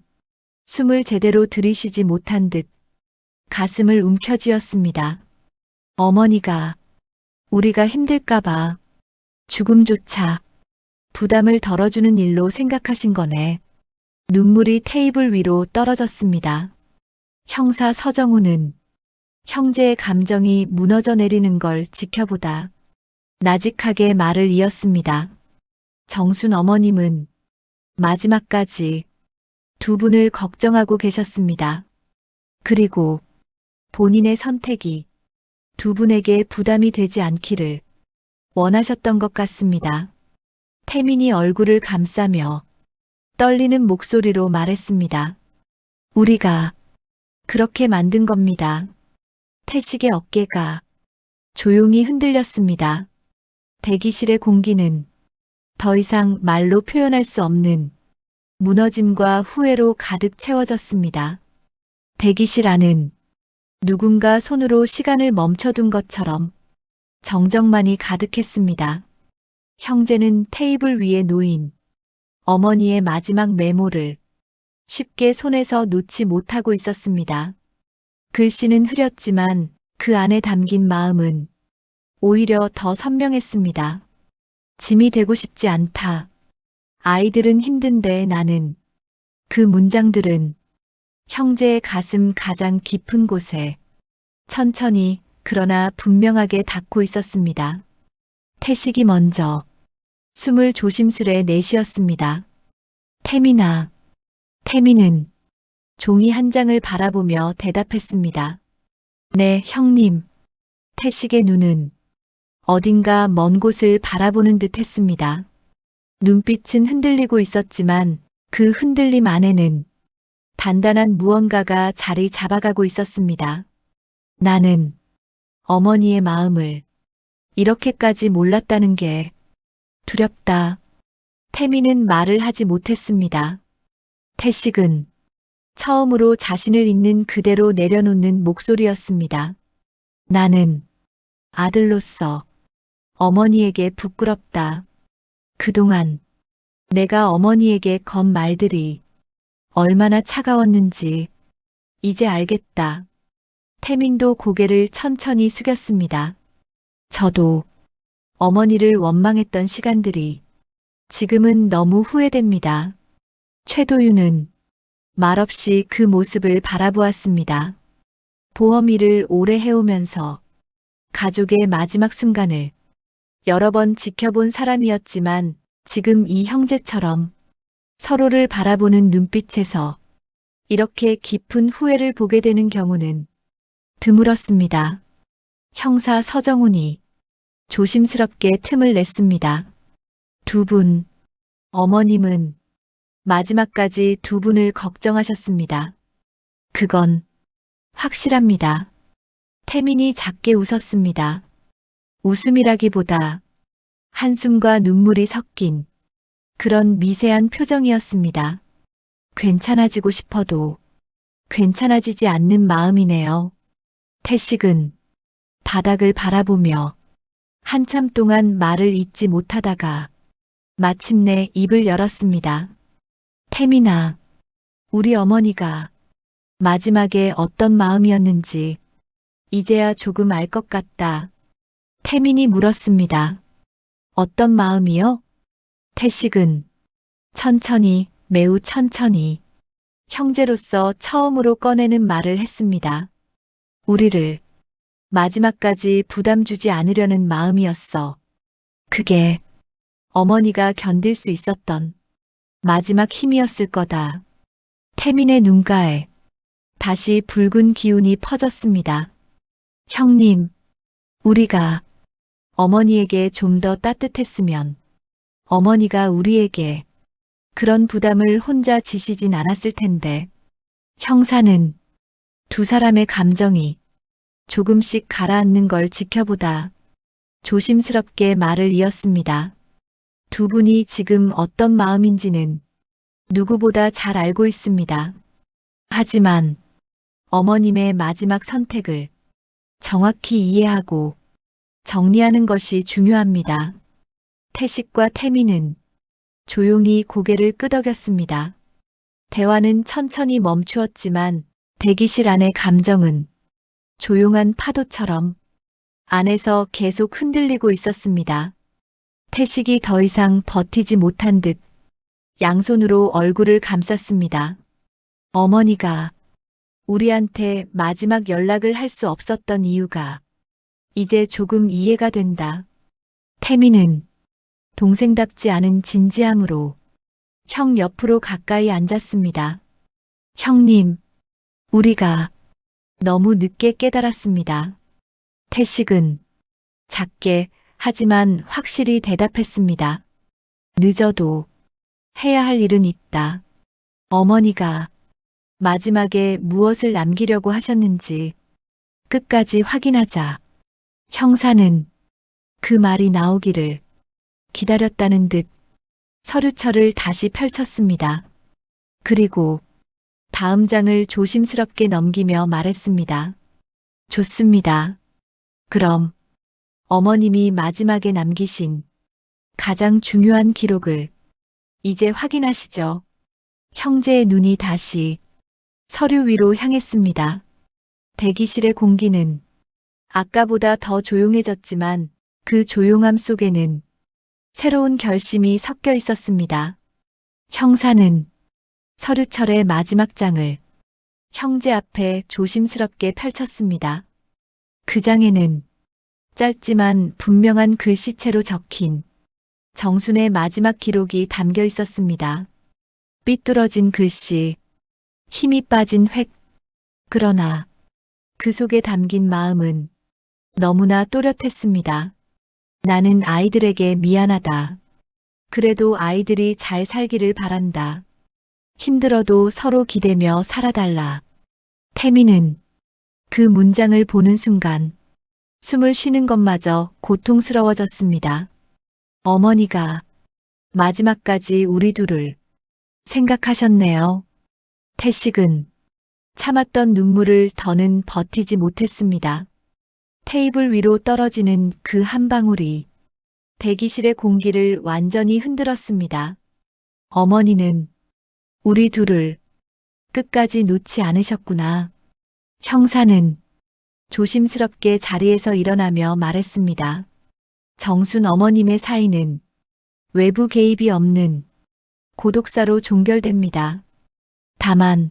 숨을 제대로 들이쉬지 못한 듯 가슴을 움켜쥐었습니다. 어머니가 우리가 힘들까봐 죽음조차 부담을 덜어주는 일로 생각하신 거네. 눈물이 테이블 위로 떨어졌습니다. 형사 서정우는 형제의 감정이 무너져 내리는 걸 지켜보다 나직하게 말을 이었습니다. 정순 어머님은 마지막까지 두 분을 걱정하고 계셨습니다. 그리고 본인의 선택이 두 분에게 부담이 되지 않기를 원하셨던 것 같습니다. 태민이 얼굴을 감싸며 떨리는 목소리로 말했습니다. 우리가 그렇게 만든 겁니다. 태식의 어깨가 조용히 흔들렸습니다. 대기실의 공기는 더 이상 말로 표현할 수 없는 무너짐과 후회로 가득 채워졌습니다. 대기실 안은 누군가 손으로 시간을 멈춰둔 것처럼 정적만이 가득했습니다. 형제는 테이블 위에 놓인 어머니의 마지막 메모를 쉽게 손에서 놓지 못하고 있었습니다. 글씨는 흐렸지만 그 안에 담긴 마음은 오히려 더 선명했습니다. 짐이 되고 싶지 않다. 아이들은 힘든데 나는. 그 문장들은 형제의 가슴 가장 깊은 곳에 천천히 그러나 분명하게 닿고 있었습니다. 태식이 먼저 숨을 조심스레 내쉬었습니다. 태민아. 태민은 종이 한 장을 바라보며 대답했습니다. 네, 형님. 태식의 눈은 어딘가 먼 곳을 바라보는 듯 했습니다. 눈빛은 흔들리고 있었지만 그 흔들림 안에는 단단한 무언가가 자리 잡아가고 있었습니다. 나는 어머니의 마음을 이렇게까지 몰랐다는 게 두렵다. 태민은 말을 하지 못했습니다. 태식은 처음으로 자신을 있는 그대로 내려놓는 목소리였습니다. 나는 아들로서 어머니에게 부끄럽다. 그동안 내가 어머니에게 건 말들이 얼마나 차가웠는지 이제 알겠다. 태민도 고개를 천천히 숙였습니다. 저도 어머니를 원망했던 시간들이 지금은 너무 후회됩니다. 최도윤은 말없이 그 모습을 바라보았습니다. 보험 일을 오래 해오면서 가족의 마지막 순간을 여러 번 지켜본 사람이었지만 지금 이 형제처럼 서로를 바라보는 눈빛에서 이렇게 깊은 후회를 보게 되는 경우는 드물었습니다. 형사 서정훈이 조심스럽게 틈을 냈습니다. 두 분, 어머님은 마지막까지 두 분을 걱정하셨습니다. 그건 확실합니다. 태민이 작게 웃었습니다. 웃음이라기보다 한숨과 눈물이 섞인 그런 미세한 표정이었습니다. 괜찮아지고 싶어도 괜찮아지지 않는 마음이네요. 태식은 바닥을 바라보며 한참 동안 말을 잇지 못하다가 마침내 입을 열었습니다. 태민아, 우리 어머니가 마지막에 어떤 마음이었는지 이제야 조금 알 것 같다. 태민이 물었습니다. 어떤 마음이요? 태식은 천천히, 매우 천천히 형제로서 처음으로 꺼내는 말을 했습니다. 우리를 마지막까지 부담 주지 않으려는 마음이었어. 그게 어머니가 견딜 수 있었던 마지막 힘이었을 거다. 태민의 눈가에 다시 붉은 기운이 퍼졌습니다. 형님, 우리가 어머니에게 좀 더 따뜻했으면 어머니가 우리에게 그런 부담을 혼자 지시진 않았을 텐데. 형사는 두 사람의 감정이 조금씩 가라앉는 걸 지켜보다 조심스럽게 말을 이었습니다. 두 분이 지금 어떤 마음인지는 누구보다 잘 알고 있습니다. 하지만 어머님의 마지막 선택을 정확히 이해하고 정리하는 것이 중요합니다. 태식과 태민은 조용히 고개를 끄덕였습니다. 대화는 천천히 멈추었지만 대기실 안의 감정은 조용한 파도처럼 안에서 계속 흔들리고 있었습니다. 태식이 더 이상 버티지 못한 듯 양손으로 얼굴을 감쌌습니다. 어머니가 우리한테 마지막 연락을 할 수 없었던 이유가 이제 조금 이해가 된다. 태미는 동생답지 않은 진지함으로 형 옆으로 가까이 앉았습니다. 형님, 우리가 너무 늦게 깨달았습니다. 태식은 작게 하지만 확실히 대답했습니다. 늦어도 해야 할 일은 있다. 어머니가 마지막에 무엇을 남기려고 하셨는지 끝까지 확인하자. 형사는 그 말이 나오기를 기다렸다는 듯 서류철을 다시 펼쳤습니다. 그리고 다음 장을 조심스럽게 넘기며 말했습니다. 좋습니다. 그럼 어머님이 마지막에 남기신 가장 중요한 기록을 이제 확인하시죠. 형제의 눈이 다시 서류 위로 향했습니다. 대기실의 공기는 아까보다 더 조용해졌지만 그 조용함 속에는 새로운 결심이 섞여 있었습니다. 형사는 서류철의 마지막 장을 형제 앞에 조심스럽게 펼쳤습니다. 그 장에는 짧지만 분명한 글씨체로 적힌 정순의 마지막 기록이 담겨 있었습니다. 삐뚤어진 글씨, 힘이 빠진 획. 그러나 그 속에 담긴 마음은 너무나 또렷했습니다. 나는 아이들에게 미안하다. 그래도 아이들이 잘 살기를 바란다. 힘들어도 서로 기대며 살아달라. 태미는 그 문장을 보는 순간 숨을 쉬는 것마저 고통스러워졌습니다. 어머니가 마지막까지 우리 둘을 생각하셨네요. 태식은 참았던 눈물을 더는 버티지 못했습니다. 테이블 위로 떨어지는 그 한 방울이 대기실의 공기를 완전히 흔들었습니다. 어머니는 우리 둘을 끝까지 놓지 않으셨구나. 형사는 조심스럽게 자리에서 일어나며 말했습니다. 정순 어머님의 사이는 외부 개입이 없는 고독사로 종결됩니다. 다만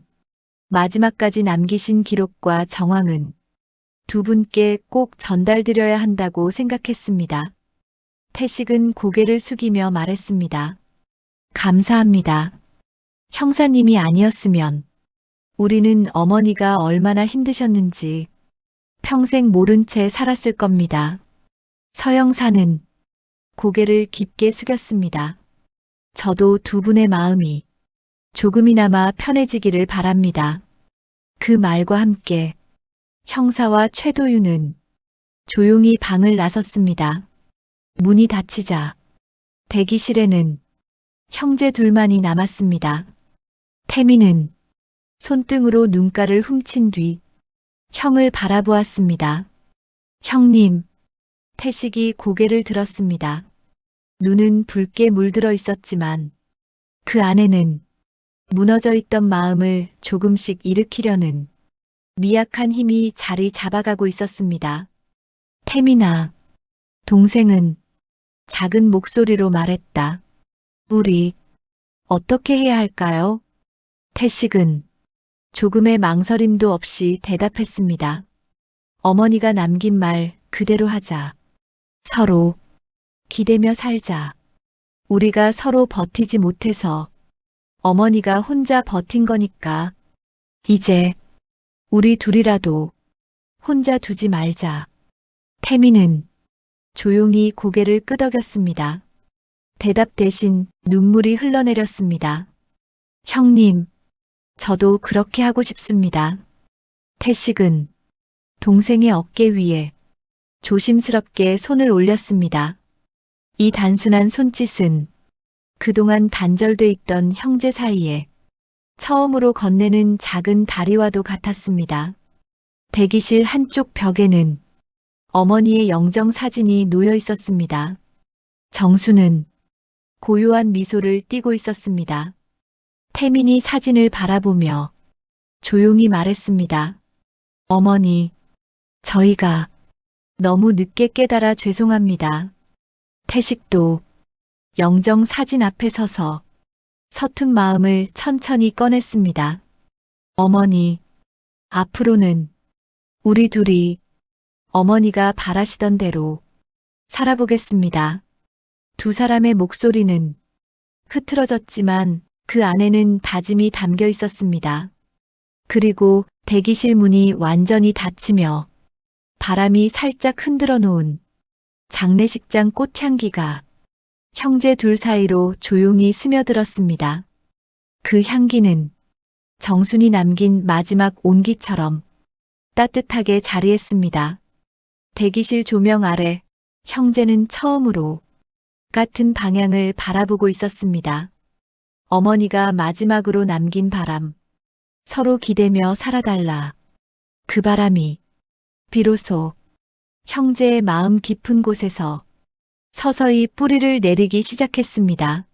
마지막까지 남기신 기록과 정황은 두 분께 꼭 전달드려야 한다고 생각했습니다. 태식은 고개를 숙이며 말했습니다. 감사합니다. 형사님이 아니었으면 우리는 어머니가 얼마나 힘드셨는지 평생 모른 채 살았을 겁니다. 서영사는 고개를 깊게 숙였습니다. 저도 두 분의 마음이 조금이나마 편해지기를 바랍니다. 그 말과 함께 형사와 최도윤은 조용히 방을 나섰습니다. 문이 닫히자 대기실에는 형제 둘만이 남았습니다. 태미는 손등으로 눈가를 훔친 뒤 형을 바라보았습니다. 형님, 태식이 고개를 들었습니다. 눈은 붉게 물들어 있었지만 그 안에는 무너져 있던 마음을 조금씩 일으키려는 미약한 힘이 자리 잡아가고 있었습니다. 태민아, 동생은 작은 목소리로 말했다. 우리 어떻게 해야 할까요? 태식은 조금의 망설임도 없이 대답했습니다. 어머니가 남긴 말 그대로 하자. 서로 기대며 살자. 우리가 서로 버티지 못해서 어머니가 혼자 버틴 거니까 이제 우리 둘이라도 혼자 두지 말자. 태미는 조용히 고개를 끄덕였습니다. 대답 대신 눈물이 흘러내렸습니다. 형님, 저도 그렇게 하고 싶습니다. 태식은 동생의 어깨 위에 조심스럽게 손을 올렸습니다. 이 단순한 손짓은 그동안 단절돼 있던 형제 사이에 처음으로 건네는 작은 다리와도 같았습니다. 대기실 한쪽 벽에는 어머니의 영정 사진이 놓여 있었습니다. 정수는 고요한 미소를 띠고 있었습니다. 태민이 사진을 바라보며 조용히 말했습니다. 어머니, 저희가 너무 늦게 깨달아 죄송합니다. 태식도 영정 사진 앞에 서서 서툰 마음을 천천히 꺼냈습니다. 어머니, 앞으로는 우리 둘이 어머니가 바라시던 대로 살아보겠습니다. 두 사람의 목소리는 흐트러졌지만 그 안에는 다짐이 담겨 있었습니다. 그리고 대기실 문이 완전히 닫히며 바람이 살짝 흔들어 놓은 장례식장 꽃향기가 형제 둘 사이로 조용히 스며들었습니다. 그 향기는 정순이 남긴 마지막 온기처럼 따뜻하게 자리했습니다. 대기실 조명 아래 형제는 처음으로 같은 방향을 바라보고 있었습니다. 어머니가 마지막으로 남긴 바람, 서로 기대며 살아달라. 그 바람이 비로소 형제의 마음 깊은 곳에서 서서히 뿌리를 내리기 시작했습니다.